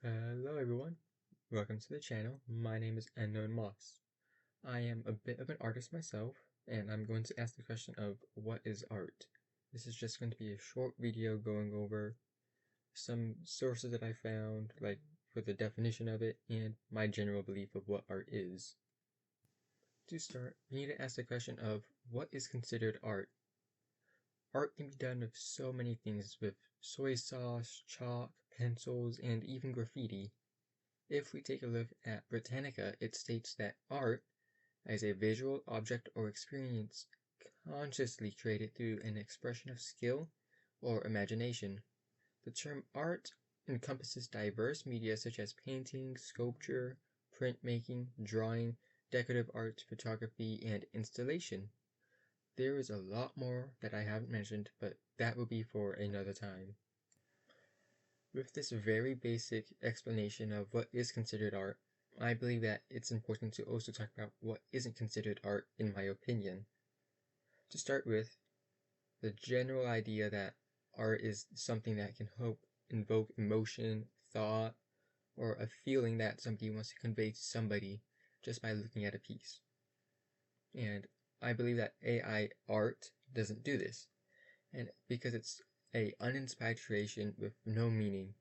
Hello everyone, welcome to the channel. My name is Unknown Moss. I am a bit of an artist myself, and I'm going to ask the question of what is art? This is just going to be a short video going over some sources that I found, like for the definition of it, and my general belief of what art is. To start, we need to ask the question of what is considered art? Art can be done with so many things, with soy sauce, chalk, pencils, and even graffiti. If we take a look at Britannica, it states that art is a visual object or experience consciously created through an expression of skill or imagination. The term art encompasses diverse media such as painting, sculpture, printmaking, drawing, decorative art, photography, and installation. There is a lot more that I haven't mentioned, but that will be for another time. With this very basic explanation of what is considered art, I believe that it's important to also talk about what isn't considered art, in my opinion. To start with, the general idea that art is something that can invoke emotion, thought, or a feeling that somebody wants to convey to somebody just by looking at a piece. And I believe that AI art doesn't do this. And because it's a uninspired creation with no meaning,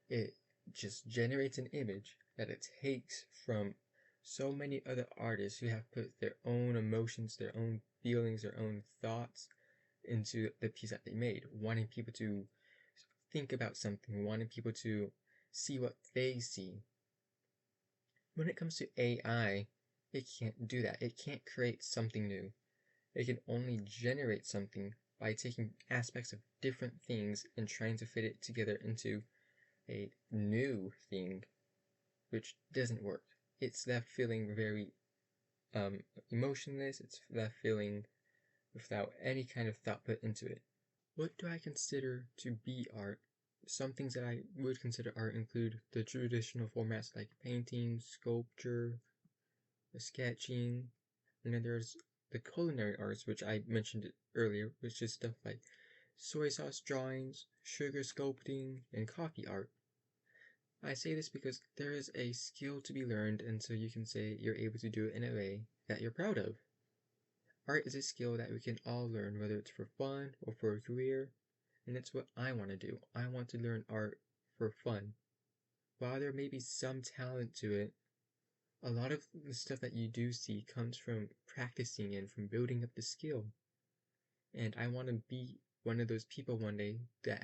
it just generates an image that it takes from so many other artists who have put their own emotions, their own feelings, their own thoughts into the piece that they made, wanting people to think about something, wanting people to see what they see. When it comes to AI, it can't do that. It can't create something new. It can only generate something by taking aspects of different things and trying to fit it together into a new thing, which doesn't work. It's left feeling very emotionless. It's left feeling without any kind of thought put into it. What do I consider to be art? Some things that I would consider art include the traditional formats like painting, sculpture, sketching, and then there's the culinary arts, which I mentioned earlier, which is stuff like soy sauce drawings, sugar sculpting, and coffee art. I say this because there is a skill to be learned, and so you can say you're able to do it in a way that you're proud of. Art is a skill that we can all learn, whether it's for fun or for a career, and it's what I want to do. I want to learn art for fun. While there may be some talent to it, a lot of the stuff that you do see comes from practicing and from building up the skill. And I want to be one of those people one day that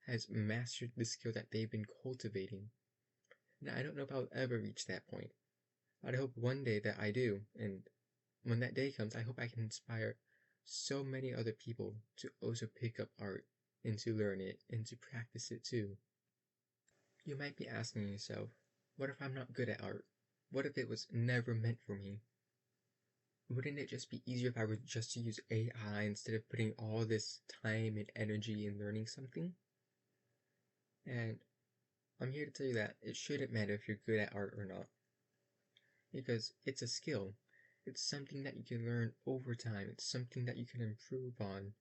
has mastered the skill that they've been cultivating. Now, I don't know if I'll ever reach that point. I hope one day that I do, and when that day comes, I hope I can inspire so many other people to also pick up art and to learn it and to practice it too. You might be asking yourself, what if I'm not good at art? What if it was never meant for me? Wouldn't it just be easier if I were just to use AI instead of putting all this time and energy in learning something? And I'm here to tell you that it shouldn't matter if you're good at art or not. Because it's a skill. It's something that you can learn over time. It's something that you can improve on.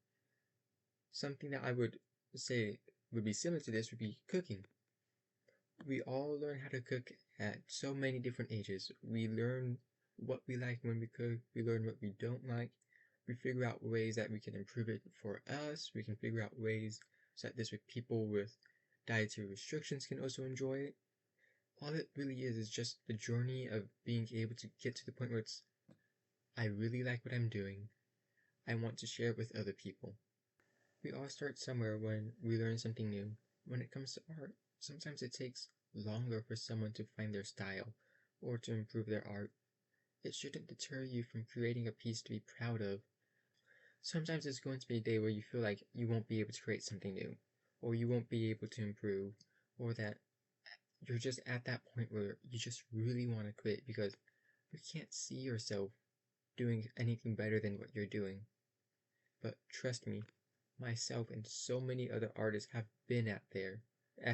Something that I would say would be similar to this would be cooking. We all learn how to cook at so many different ages. We learn what we like when we cook. We learn what we don't like. We figure out ways that we can improve it for us. We can figure out ways so that this way people with dietary restrictions can also enjoy it. All it really is just the journey of being able to get to the point where it's, I really like what I'm doing. I want to share it with other people. We all start somewhere when we learn something new. When it comes to art, sometimes it takes longer for someone to find their style or to improve their art. It shouldn't deter you from creating a piece to be proud of. Sometimes there's going to be a day where you feel like you won't be able to create something new, or you won't be able to improve, or that you're just at that point where you just really want to quit because you can't see yourself doing anything better than what you're doing. But trust me, myself and so many other artists have been at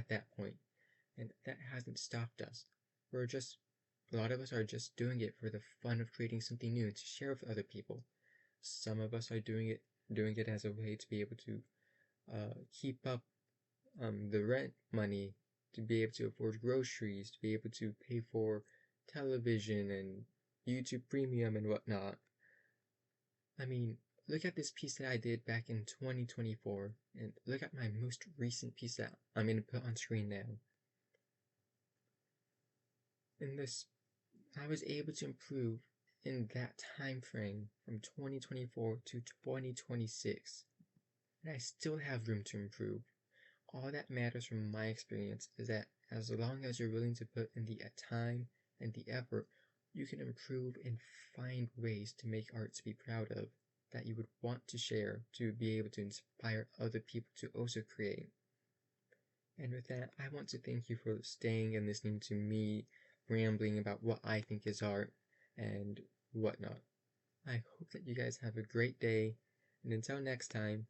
that point, and that hasn't stopped us. A lot of us are just doing it for the fun of creating something new and to share with other people. Some of us are doing it as a way to be able to keep up the rent money to be able to afford groceries, to be able to pay for television and YouTube Premium and whatnot. I mean, look at this piece that I did back in 2024, and look at my most recent piece that I'm going to put on screen now. In this, I was able to improve in that time frame from 2024 to 2026, and I still have room to improve. All that matters from my experience is that as long as you're willing to put in the time and the effort, you can improve and find ways to make art to be proud of, that you would want to share, to be able to inspire other people to also create. And with that, I want to thank you for staying and listening to me rambling about what I think is art and whatnot. I hope that you guys have a great day, and until next time,